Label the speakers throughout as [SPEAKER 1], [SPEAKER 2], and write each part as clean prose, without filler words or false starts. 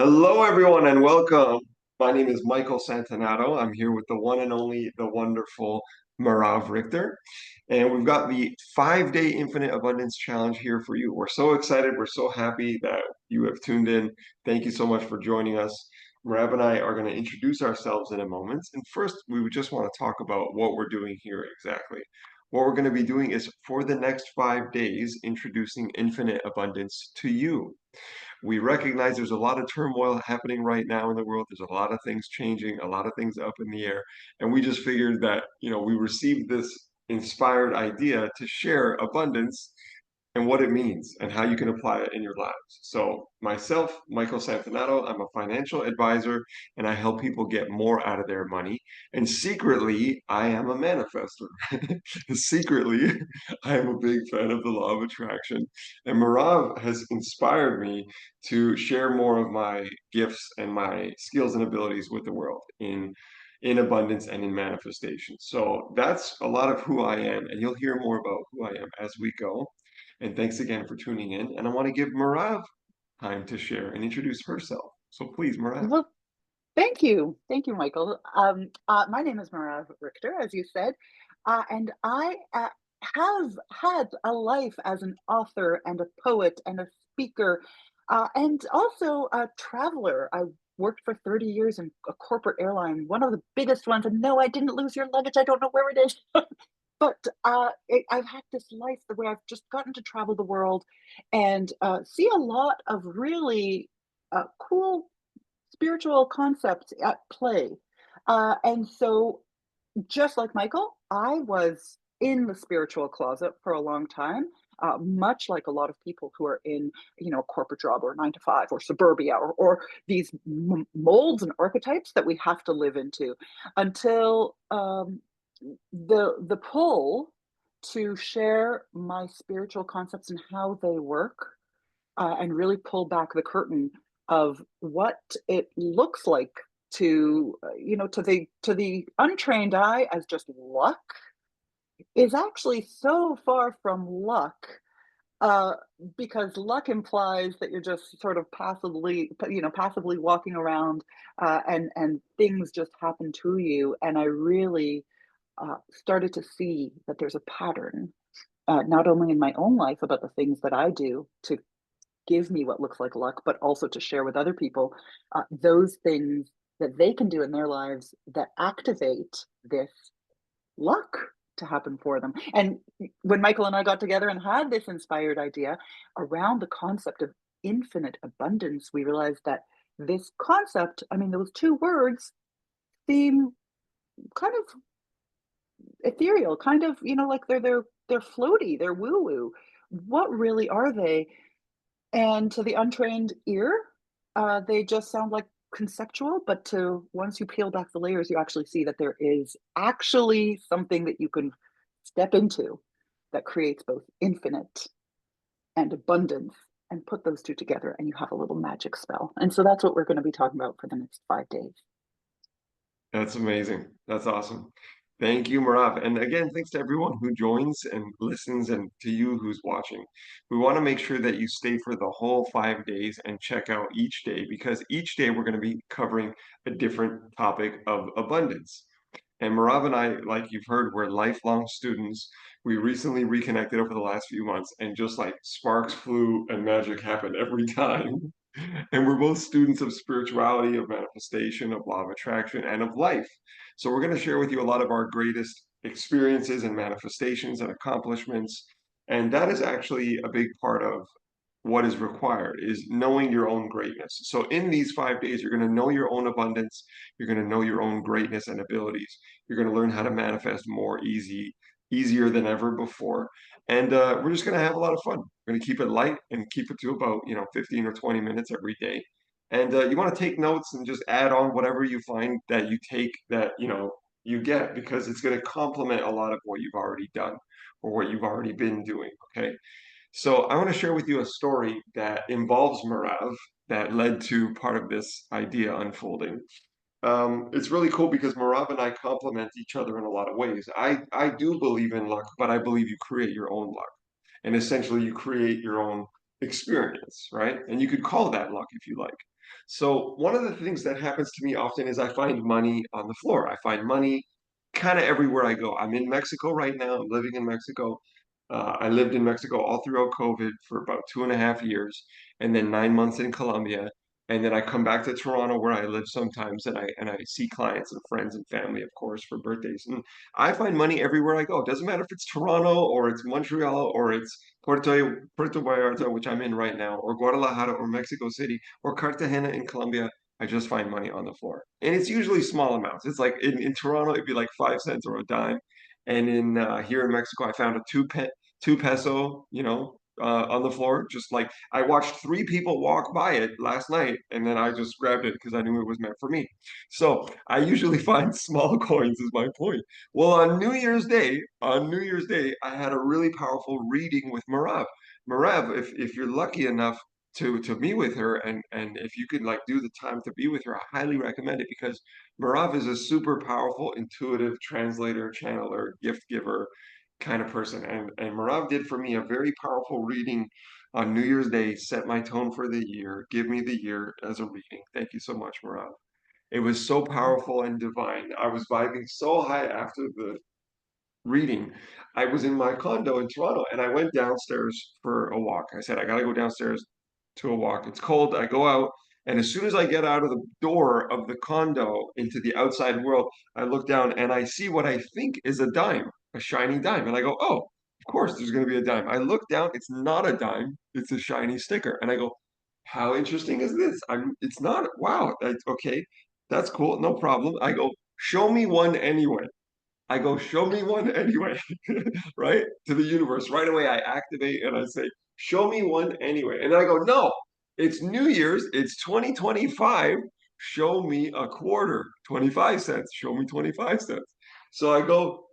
[SPEAKER 1] Hello, everyone, and welcome. My name is Michael Santonato. I'm here with the one and only, the wonderful Merav Richter. And we've got the 5-day Infinite Abundance Challenge here for you. We're so excited. We're so happy that you have tuned in. Thank you so much for joining us. Merav and I are going to introduce ourselves in a moment. And first, we would just want to talk about what we're doing here exactly. What we're going to be doing is for the next 5 days, introducing infinite abundance to you. We recognize there's a lot of turmoil happening right now in the world. There's a lot of things changing, a lot of things up in the air. And we just figured that, we received this inspired idea to share abundance and what it means and how you can apply it in your lives. So, myself, Michael Santonato, I'm a financial advisor and I help people get more out of their money. And secretly, I am a manifester. Secretly, I am a big fan of the law of attraction. And Marav has inspired me to share more of my gifts and my skills and abilities with the world in abundance and in manifestation. So that's a lot of who I am, and you'll hear more about who I am as we go. And thanks again for tuning in. And I want to give Marav time to share and introduce herself. So please, Marav.
[SPEAKER 2] Well, thank you. Thank you, Michael. My name is Merav Richter, as you said, and I have had a life as an author and a poet and a speaker, and also a traveler. I worked for 30 years in a corporate airline, one of the biggest ones. And no, I didn't lose your luggage. I don't know where it is. But I've had this life where I've just gotten to travel the world and see a lot of really cool spiritual concepts at play. And so, just like Michael, I was in the spiritual closet for a long time. Much like a lot of people who are in, a corporate job or 9 to 5 or suburbia or these molds and archetypes that we have to live into until the pull to share my spiritual concepts and how they work and really pull back the curtain of what it looks like to to the untrained eye as just luck is actually so far from luck, uh, because luck implies that you're just sort of passively walking around, and things just happen to you. And I really started to see that there's a pattern, not only in my own life about the things that I do to give me what looks like luck, but also to share with other people those things that they can do in their lives that activate this luck to happen for them. And when Michael and I got together and had this inspired idea around the concept of infinite abundance, we realized that this concept, I mean, those two words seem kind of ethereal, kind of, like they're floaty, they're woo woo. What really are they? And to the untrained ear, they just sound like conceptual, but to once you peel back the layers, you actually see that there is actually something that you can step into that creates both infinite and abundance, and put those two together, and you have a little magic spell. And so that's what we're going to be talking about for the next 5 days.
[SPEAKER 1] That's amazing. That's awesome. Thank you, Marav. And again, thanks to everyone who joins and listens and to you who's watching. We want to make sure that you stay for the whole 5 days and check out each day because each day we're going to be covering a different topic of abundance. And Marav and I, like you've heard, we're lifelong students. We recently reconnected over the last few months, and just like sparks flew and magic happened every time. And we're both students of spirituality, of manifestation, of law of attraction, and of life. So we're going to share with you a lot of our greatest experiences and manifestations and accomplishments. And that is actually a big part of what is required is knowing your own greatness. So in these 5 days, you're going to know your own abundance. You're going to know your own greatness and abilities. You're going to learn how to manifest easier than ever before. And we're just going to have a lot of fun. We're going to keep it light and keep it to about, 15 or 20 minutes every day. And you want to take notes and just add on whatever you find that you take that, you get because it's going to complement a lot of what you've already done or what you've already been doing. Okay. So I want to share with you a story that involves Merav that led to part of this idea unfolding. It's really cool because Merav and I complement each other in a lot of ways. I do believe in luck, but I believe you create your own luck. And essentially you create your own experience, right? And you could call that luck if you like. So one of the things that happens to me often is I find money on the floor. I find money kind of everywhere I go. I'm in Mexico right now. I'm living in Mexico. I lived in Mexico all throughout COVID for about 2.5 years, and then 9 months in Colombia. And then I come back to Toronto where I live sometimes, and I see clients and friends and family, of course, for birthdays. And I find money everywhere I go. It doesn't matter if it's Toronto or it's Montreal or it's Puerto Vallarta, which I'm in right now, or Guadalajara or Mexico City or Cartagena in Colombia. I just find money on the floor. And it's usually small amounts. It's like in Toronto, it'd be like 5 cents or a dime. And in here in Mexico, I found a two peso, on the floor. Just like I watched three people walk by it last night, and then I just grabbed it because I knew it was meant for me. So I usually find small coins is my point. Well, on New Year's Day, I had a really powerful reading with Merav. Merav, if you're lucky enough to be with her and if you could like do the time to be with her, I highly recommend it because Merav is a super powerful, intuitive translator, channeler, gift giver kind of person. And Merav did for me a very powerful reading on New Year's Day, set my tone for the year, give me the year as a reading. Thank you so much, Merav. It was so powerful and divine. I was vibing so high after the reading. I was in my condo in Toronto and I went downstairs for a walk. I said, I gotta go downstairs to a walk. It's cold. I go out, and as soon as I get out of the door of the condo into the outside world, I look down and I see what I think is a dime, a shiny dime. And I go, oh, of course there's gonna be a dime. I look down, it's not a dime, it's a shiny sticker. And I go, how interesting is this? It's not, wow, okay, that's cool, no problem. I go, show me one anyway. I go, show me one anyway, right? To the universe. Right away, I activate and I say, show me one anyway. And then I go, no, it's New Year's, it's 2025. Show me a quarter, 25 cents. Show me 25 cents. So I go,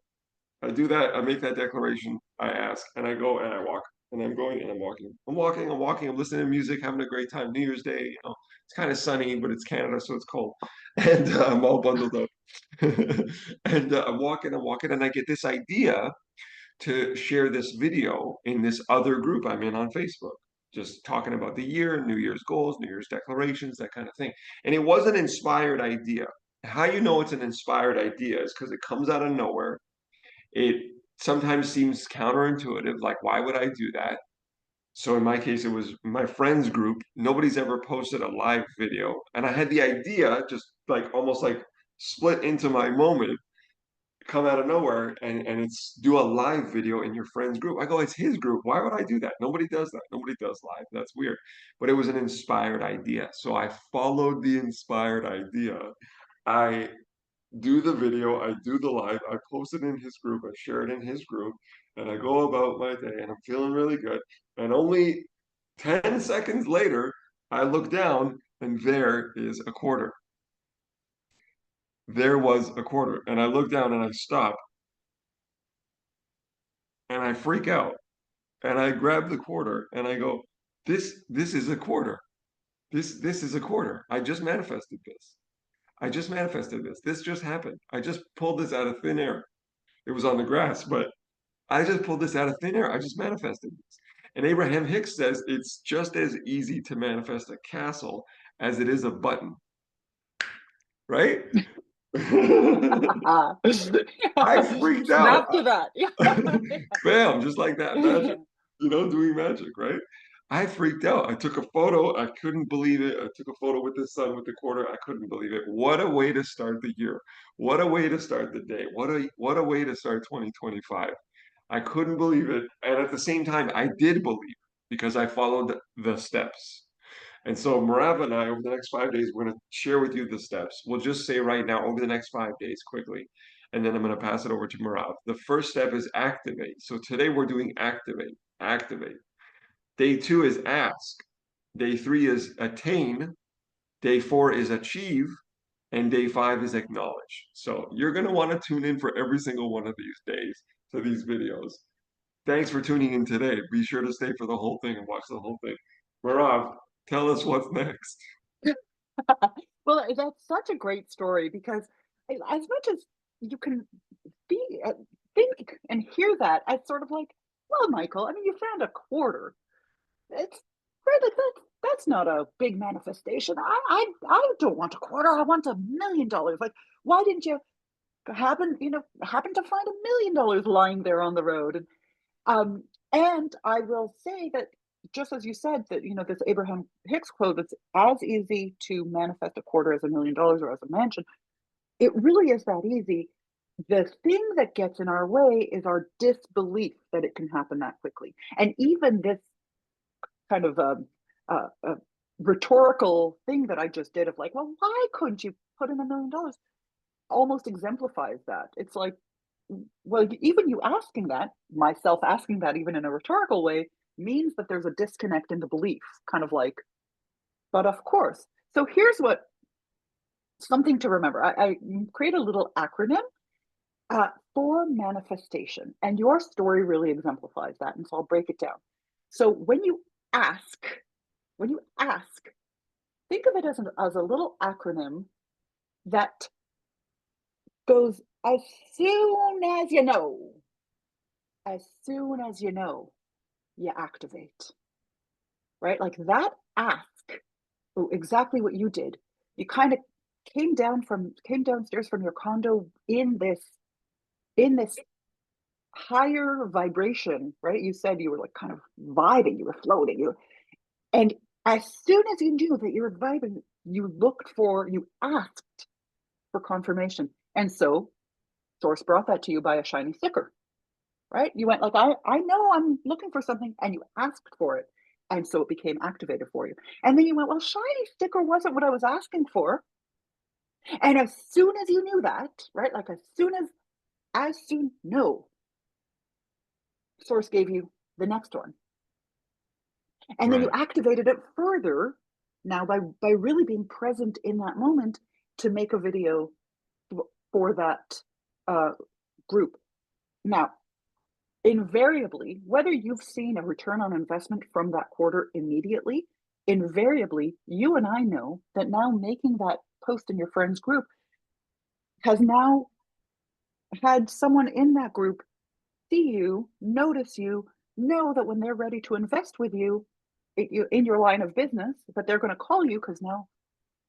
[SPEAKER 1] I do that, I make that declaration, I ask, and I go and I walk. And I'm going and I'm walking. I'm listening to music, having a great time. New Year's Day, it's kind of sunny, but it's Canada, so it's cold. And I'm all bundled up. And I'm walking, and I get this idea to share this video in this other group I'm in on Facebook, just talking about the year, New Year's goals, New Year's declarations, that kind of thing. And it was an inspired idea. How you know it's an inspired idea is because it comes out of nowhere. It sometimes seems counterintuitive, like, why would I do that? So in my case, it was my friends group. Nobody's ever posted a live video. And I had the idea, just like almost like split into my moment, come out of nowhere and it's do a live video in your friend's group. I go, it's his group. Why would I do that? Nobody does that. Nobody does live. That's weird. But it was an inspired idea. So I followed the inspired idea. I do the video, I do the live, I post it in his group, I share it in his group, and I go about my day and I'm feeling really good. And only 10 seconds later, I look down and there is a quarter. There was a quarter. And I look down and I stop and I freak out and I grab the quarter and I go, this is a quarter. This is a quarter. I just manifested this. I just manifested this. This just happened. I just pulled this out of thin air. It was on the grass, but I just pulled this out of thin air. I just manifested this. And Abraham Hicks says it's just as easy to manifest a castle as it is a button, right? I freaked out.
[SPEAKER 2] Snap to that. Yeah.
[SPEAKER 1] Bam, just like that. Magic, doing magic, right? I freaked out. I took a photo. I couldn't believe it. I took a photo with the sun with the quarter. I couldn't believe it. What a way to start the year. What a way to start the day. What a way to start 2025. I couldn't believe it. And at the same time, I did believe because I followed the steps. And so Merav and I, over the next 5 days, we're going to share with you the steps. We'll just say right now, over the next 5 days, quickly, and then I'm going to pass it over to Merav. The first step is activate. So today we're doing activate, activate. Day 2 is ask. Day 3 is attain. Day 4 is achieve. And day 5 is acknowledge. So you're going to want to tune in for every single one of these days to these videos. Thanks for tuning in today. Be sure to stay for the whole thing and watch the whole thing. Merav, tell us what's next.
[SPEAKER 2] Well, that's such a great story because as much as you can be, think and hear that, it's sort of like, well, Michael, I mean, you found a quarter. It's that's not a big manifestation. I don't want a quarter. I want $1 million. Like, why didn't you happen to find $1 million lying there on the road? Um, and I will say that just as you said that, this Abraham Hicks quote, it's as easy to manifest a quarter as $1 million or as a mansion. It really is that easy. The thing that gets in our way is our disbelief that it can happen that quickly. And even this kind of a rhetorical thing that I just did of like, well, why couldn't you put in $1 million? Almost exemplifies that. It's like, well, even you asking that, myself asking that, even in a rhetorical way, means that there's a disconnect in the belief, kind of like, but of course. So here's what something to remember. I create a little acronym for manifestation, and your story really exemplifies that. And so I'll break it down. So ask, when you ask, think of it as a little acronym that goes as soon as you know, as soon as you know, you activate, right? Like that ask, exactly what you did. You kind of came downstairs from your condo in this higher vibration, right? You said you were like kind of vibing, you were floating, and as soon as you knew that you were vibing, you asked for confirmation. And so source brought that to you by a shiny sticker, right? You went like, I know I'm looking for something, and you asked for it. And so it became activated for you. And then you went, well, shiny sticker wasn't what I was asking for. And as soon as you knew that, right? Like no, source gave you the next one. And then you
[SPEAKER 1] Right.
[SPEAKER 2] activated it further now by really being present in that moment to make a video for that uh, group. Now, invariably, whether you've seen a return on investment from that quarter immediately, invariably, you and I know that now making that post in your friends group has now had someone in that group see you, notice you, know that when they're ready to invest with you in your line of business, that they're going to call you because now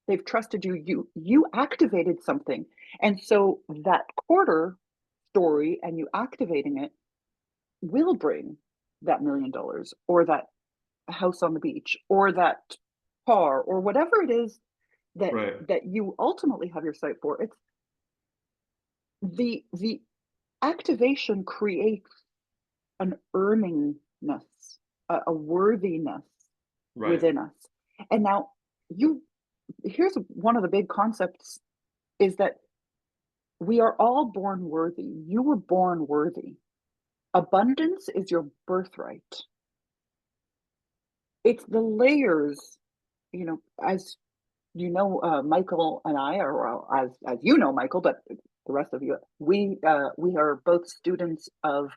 [SPEAKER 2] they've trusted you. You activated something, and so that quarter story and you activating it will bring that $1 million or that house on the beach or that car or whatever it is that
[SPEAKER 1] Right.
[SPEAKER 2] you ultimately have your sight for. It's the activation creates an earningness, a worthiness
[SPEAKER 1] Right.
[SPEAKER 2] within us. And now you here's one of the big concepts is that we are all born worthy. You were born worthy. Abundance is your birthright. It's the layers, as Michael and I are, well, as you know, Michael, but the rest of you, we are both students of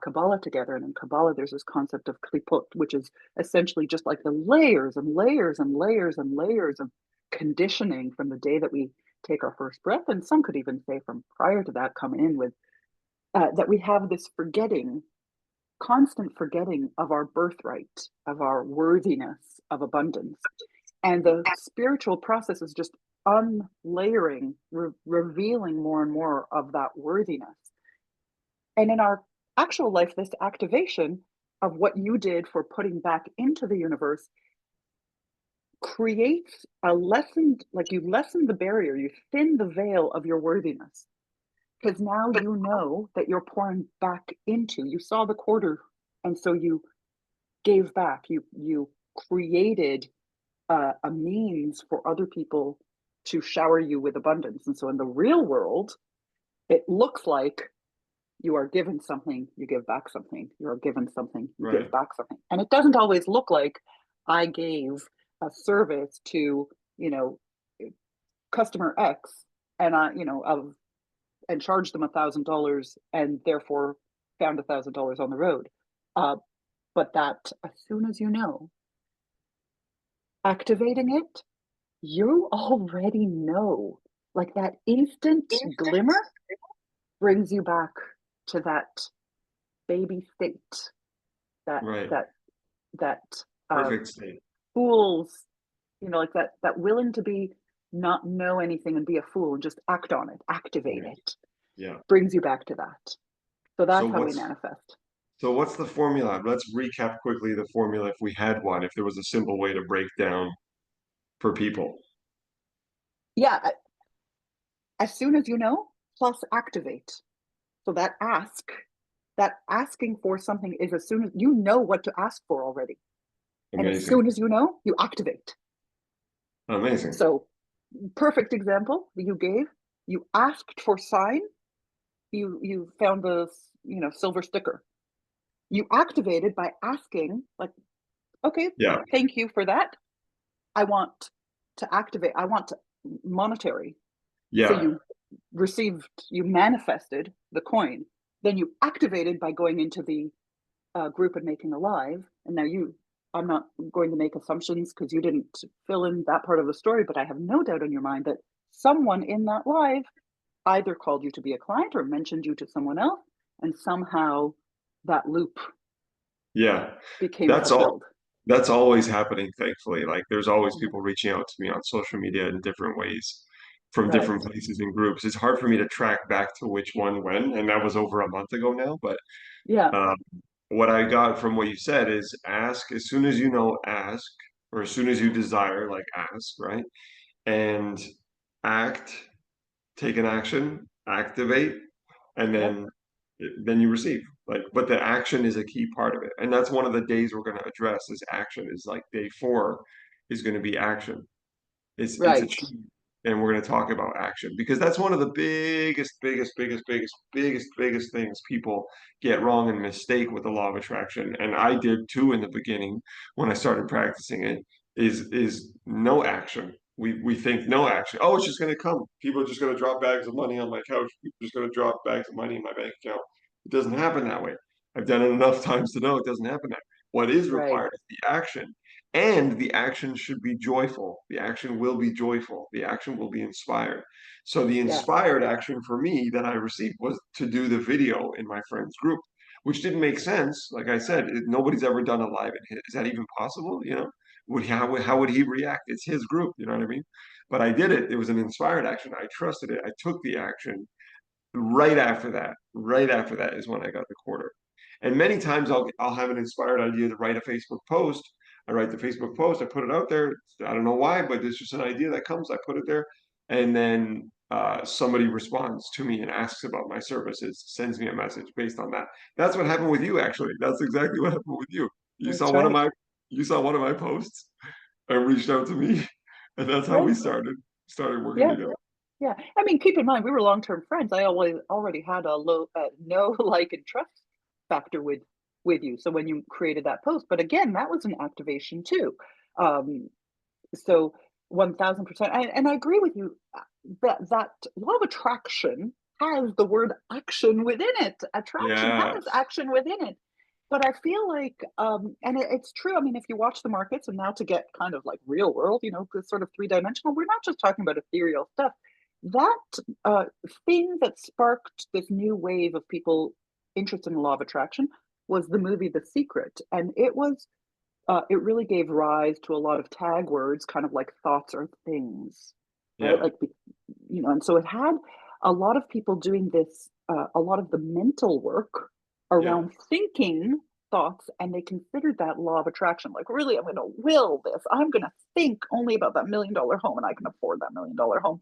[SPEAKER 2] Kabbalah together, and in Kabbalah, there's this concept of klipot, which is essentially just like the layers and layers and layers and layers of conditioning from the day that we take our first breath, and some could even say from prior to that, come in with that we have this constant forgetting of our birthright, of our worthiness, of abundance. And the spiritual process is just unlayering, revealing more and more of that worthiness. And in our actual life, this activation of what you did for putting back into the universe creates a lessened, like you lessen the barrier, you thin the veil of your worthiness. Because now you know that you're pouring back into, you saw the quarter, and so you gave back, you created a means for other people to shower you with abundance. And so in the real world, it looks like you are given something, you give back something, you are given something, you give
[SPEAKER 1] Right.
[SPEAKER 2] back something. And it doesn't always look like I gave a service to, you know, customer X and and charged them $1,000 and therefore found $1,000 on the road. Uh, but that as soon as you know, activating it, you already know. Like that instant glimmer brings you back to that baby state, that
[SPEAKER 1] Right.
[SPEAKER 2] that that uh,
[SPEAKER 1] Perfect state.
[SPEAKER 2] fools, like that willing to be not know anything and be a fool and just act on it, activate
[SPEAKER 1] Yeah.
[SPEAKER 2] it,
[SPEAKER 1] Yeah.
[SPEAKER 2] brings you back to that. So
[SPEAKER 1] So
[SPEAKER 2] that's how we
[SPEAKER 1] what's
[SPEAKER 2] manifest.
[SPEAKER 1] so what's the formula? Let's recap quickly the formula if we had one, if there was a simple way to break down for people.
[SPEAKER 2] Yeah, as soon as you know, plus activate. So that asking for something is as soon as you know what to ask for already. And as
[SPEAKER 1] Amazing.
[SPEAKER 2] soon as you know, you activate.
[SPEAKER 1] Amazing.
[SPEAKER 2] So, perfect example that you gave. You asked for sign, you found the silver sticker. You activated by asking, like, okay,
[SPEAKER 1] Yeah.
[SPEAKER 2] thank you for that. I want to activate, I want to monetary. So
[SPEAKER 1] Yeah.
[SPEAKER 2] you manifested the coin. Then you activated by going into the group and making a live. And now I'm not going to make assumptions because you didn't fill in that part of the story, but I have no doubt in your mind that someone in that live either called you to be a client or mentioned you to someone else, and somehow that loop
[SPEAKER 1] Yeah.
[SPEAKER 2] became
[SPEAKER 1] That's all.
[SPEAKER 2] fulfilled.
[SPEAKER 1] That's always happening, thankfully. Like there's always
[SPEAKER 2] Yeah.
[SPEAKER 1] people reaching out to me on social media in different ways from
[SPEAKER 2] Right.
[SPEAKER 1] different places and groups. It's hard for me to track back to which one when, and that was over a month ago now. But
[SPEAKER 2] Yeah.
[SPEAKER 1] um, what I got from what you said is ask as soon as you know, ask, or as soon as you desire, like ask, right? And act, take an action, activate, and
[SPEAKER 2] Yep.
[SPEAKER 1] then you receive. Like, but the action is a key part of it, and that's one of the days we're going to address is action. Is like day 4 is going to be action. It's
[SPEAKER 2] Right.
[SPEAKER 1] achieved, and we're going to talk about action because that's one of the biggest things people get wrong and mistake with the law of attraction. And I did too in the beginning when I started practicing it. Is no action. We think no action. Oh, it's just going to come. People are just going to drop bags of money on my couch. People are just going to drop bags of money in my bank account. It doesn't happen that way. I've done it enough times to know it doesn't happen that way. What is
[SPEAKER 2] Right.
[SPEAKER 1] required is the action. And the action should be joyful. The action will be joyful. The action will be inspired. So the
[SPEAKER 2] Yeah.
[SPEAKER 1] inspired action for me that I received was to do the video in my friend's group, which didn't make sense. Like I said, nobody's ever done a live in his. Is that even possible? How would he react? It's his group. You know what I mean? But I did it. It was an inspired action. I trusted it. I took the action. Right after that is when I got the quarter. And many times I'll have an inspired idea to write a Facebook post. I write the Facebook post, I put it out there. I don't know why, but it's just an idea that comes. I put it there, and then somebody responds to me and asks about my services, sends me a message based on that. That's what happened with you, actually. That's exactly what happened with you. You saw
[SPEAKER 2] That's
[SPEAKER 1] one of
[SPEAKER 2] right.
[SPEAKER 1] my you saw one of my posts and reached out to me, and that's how
[SPEAKER 2] Right.
[SPEAKER 1] we started working
[SPEAKER 2] Yeah.
[SPEAKER 1] together.
[SPEAKER 2] Yeah. I mean, keep in mind, we were long-term friends. I always already had a low, no like and trust factor with you. So when you created that post, but again, that was an activation too. Um, so 1000%. And I agree with you that law of attraction has the word action within it. Attraction has
[SPEAKER 1] Yes.
[SPEAKER 2] action within it. But I feel like, and it's true. I mean, if you watch the markets, and now to get kind of like real world, sort of three-dimensional, we're not just talking about ethereal stuff. That thing that sparked this new wave of people interested in the law of attraction was the movie The Secret. And it really gave rise to a lot of tag words, kind of like thoughts or things, right?
[SPEAKER 1] Yeah.
[SPEAKER 2] Like, and so it had a lot of people doing this, a lot of the mental work
[SPEAKER 1] Yeah.
[SPEAKER 2] around thinking thoughts, and they considered that law of attraction. Like, really, I'm going to will this. I'm going to think only about that $1 million home, and I can afford that $1 million home.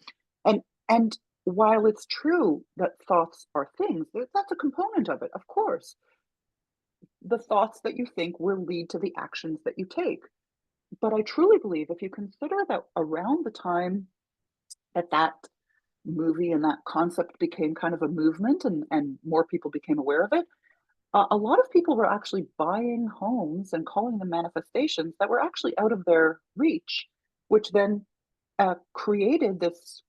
[SPEAKER 2] And while it's true that thoughts are things, that's a component of it, of course. The thoughts that you think will lead to the actions that you take. But I truly believe if you consider that around the time that movie and that concept became kind of a movement and more people became aware of it, a lot of people were actually buying homes and calling them manifestations that were actually out of their reach, which then created this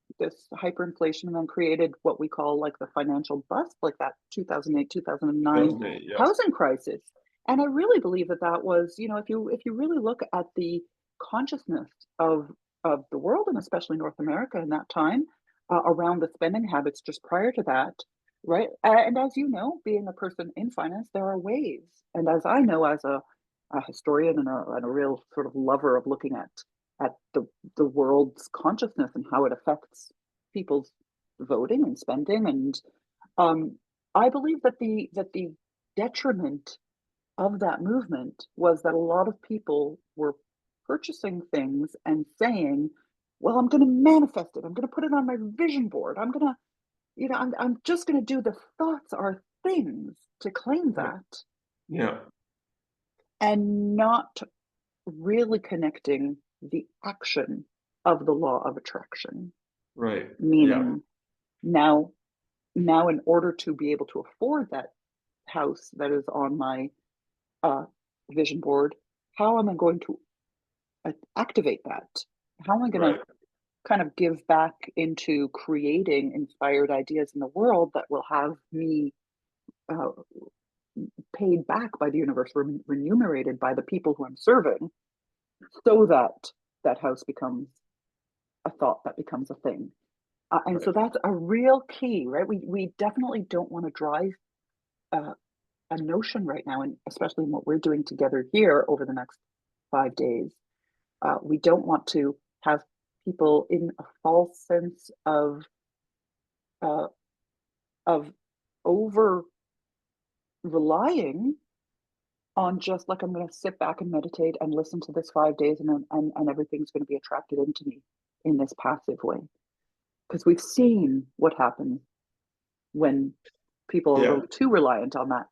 [SPEAKER 2] hyperinflation and then created what we call like the financial bust, like that 2008 2009
[SPEAKER 1] 2008. Yeah.
[SPEAKER 2] housing crisis. And I really believe that was, if you really look at the consciousness of the world and especially North America in that time, around the spending habits just prior to that, right? And as you know, being a person in finance, there are waves. And as I know, as a a historian and a real sort of lover of looking at the world's consciousness and how it affects people's voting and spending. And um, I believe that the detriment of that movement was that a lot of people were purchasing things and saying, well, I'm going to manifest it. I'm going to put it on my vision board. I'm going to, I'm just going to do the thoughts are things to claim
[SPEAKER 1] Yeah.
[SPEAKER 2] that,
[SPEAKER 1] Yeah.
[SPEAKER 2] and not really connecting the action of the law of attraction.
[SPEAKER 1] Right. Yeah.
[SPEAKER 2] Meaning now, now in order to be able to afford that house that is on my uh, vision board, how am I going to activate that? How am I going to
[SPEAKER 1] Right.
[SPEAKER 2] kind of give back into creating inspired ideas in the world that will have me uh, paid back by the universe, remunerated by the people who I'm serving, so that that house becomes a thought that becomes a thing. And so
[SPEAKER 1] Right.
[SPEAKER 2] that's a real key, right? We definitely don't want to drive uh, a notion right now, and especially in what we're doing together here over the next 5 days. We don't want to have people in a false sense uh, of over relying on just like I'm going to sit back and meditate and listen to this 5 days, and everything's going to be attracted into me in this passive way. Because we've seen what happens when people are a
[SPEAKER 1] Yeah.
[SPEAKER 2] little too reliant on that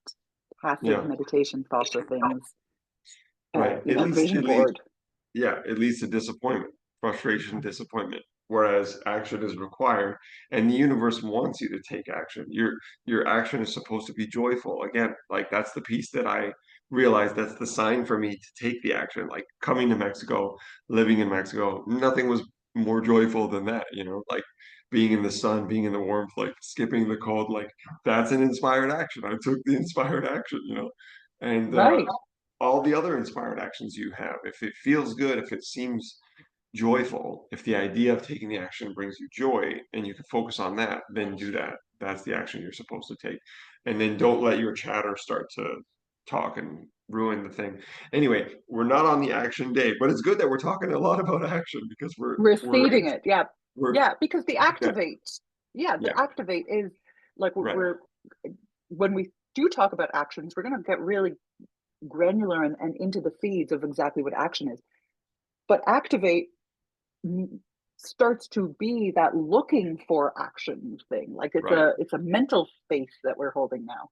[SPEAKER 2] passive
[SPEAKER 1] Yeah.
[SPEAKER 2] meditation thoughts or things,
[SPEAKER 1] Right.
[SPEAKER 2] vision
[SPEAKER 1] It leads
[SPEAKER 2] board.
[SPEAKER 1] yeah, it leads to disappointment, frustration, disappointment. Whereas action is required, and the universe wants you to take action. Your action is supposed to be joyful. Again, like that's the piece that I realized that's the sign for me to take the action. Like coming to Mexico, living in Mexico, nothing was more joyful than that, like being in the sun, being in the warmth, like skipping the cold, like that's an inspired action. I took the inspired action. And
[SPEAKER 2] Right.
[SPEAKER 1] all the other inspired actions you have. If it feels good, if it seems joyful, if the idea of taking the action brings you joy and you can focus on that, then do that. That's the action you're supposed to take. And then don't let your chatter start to talk and ruin the thing. Anyway, we're not on the action day, but it's good that we're talking a lot about action because we're
[SPEAKER 2] Receiving it. Yeah.
[SPEAKER 1] we're
[SPEAKER 2] Yeah. Because the
[SPEAKER 1] yeah,
[SPEAKER 2] activate, yeah,
[SPEAKER 1] yeah,
[SPEAKER 2] the activate is like
[SPEAKER 1] right,
[SPEAKER 2] when we do talk about actions, we're going to get really granular and into the feeds of exactly what action is. But activate starts to be that looking for action thing. Like
[SPEAKER 1] right.
[SPEAKER 2] it's a mental space that we're holding now.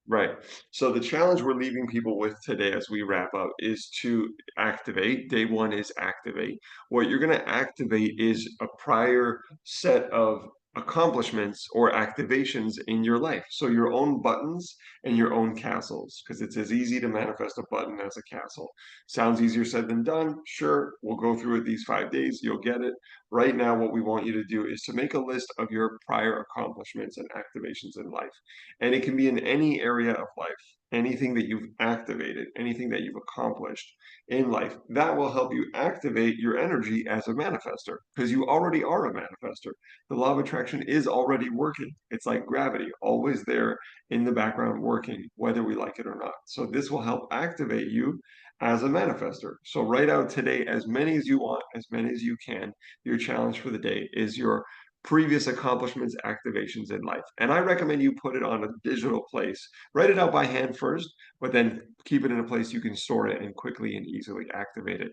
[SPEAKER 1] Right. So the challenge we're leaving people with today as we wrap up is to activate. Day one is activate. What you're going to activate is a prior set of accomplishments or activations in your life. So your own buttons and your own castles, because it's as easy to manifest a button as a castle. Sounds easier said than done. Sure, we'll go through it these 5 days. You'll get it. Right now, what we want you to do is to make a list of your prior accomplishments and activations in life. And it can be in any area of life, anything that you've activated, anything that you've accomplished in life. That will help you activate your energy as a manifester because you already are a manifester. The law of attraction is already working. It's like gravity, always there in the background working, whether we like it or not. So this will help activate you as a manifester. So write out today as many as you want, as many as you can. Your challenge for the day is your previous accomplishments, activations in life. And I recommend you put it on a digital place. Write it out by hand first, but then keep it in a place you can store it and quickly and easily activate it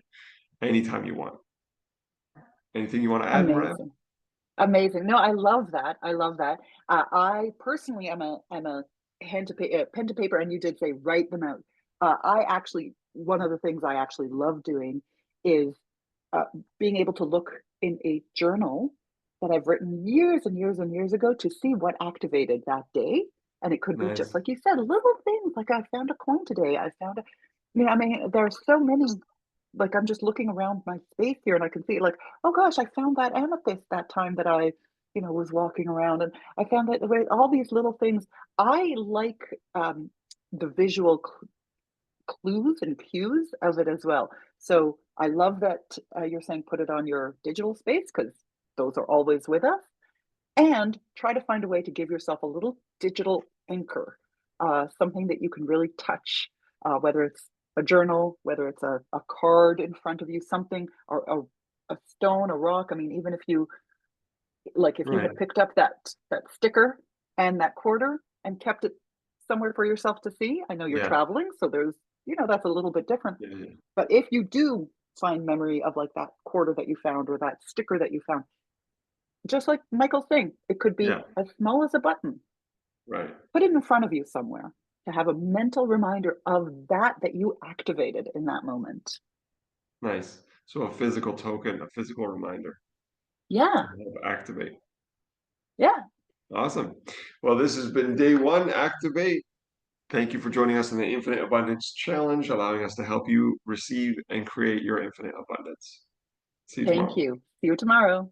[SPEAKER 1] anytime you want. Anything you want to add, Marav?
[SPEAKER 2] Amazing. Amazing. No, I love that. I love that. I personally am a pen to paper, and you did say write them out. I actually one of the things I actually love doing is uh, being able to look in a journal that I've written years and years and years ago to see what activated that day. And it could be just
[SPEAKER 1] Nice.
[SPEAKER 2] like you said, little things like I found a coin today. I found a, I mean, there are so many. Like I'm just looking around my space here, and I can see like, oh gosh, I found that amethyst that time that I, was walking around, and I found that all these little things. I like the visual clues and cues of it as well. So I love that you're saying put it on your digital space because those are always with us, and try to find a way to give yourself a little digital anchor, something that you can really touch, whether it's a journal, whether it's a card in front of you, something, or a stone, a rock. I mean, even if you like, if you
[SPEAKER 1] Right.
[SPEAKER 2] had picked up that sticker and that quarter and kept it somewhere for yourself to see. I know you're
[SPEAKER 1] Yeah.
[SPEAKER 2] traveling, so there's, that's a little bit different.
[SPEAKER 1] Yeah. Yeah.
[SPEAKER 2] But if you do find memory of like that quarter that you found or that sticker that you found, just like Michael's saying, it could be
[SPEAKER 1] Yeah.
[SPEAKER 2] as small as a button.
[SPEAKER 1] Right.
[SPEAKER 2] Put it in front of you somewhere to have a mental reminder of that you activated in that moment.
[SPEAKER 1] Nice. So a physical token, a physical reminder to
[SPEAKER 2] Yeah,
[SPEAKER 1] help activate.
[SPEAKER 2] yeah.
[SPEAKER 1] Awesome. Well, this has been day one, Activate. Thank you for joining us in the Infinite Abundance Challenge, allowing us to help you receive and create your infinite abundance. See you
[SPEAKER 2] Thank
[SPEAKER 1] tomorrow.
[SPEAKER 2] you. See you tomorrow.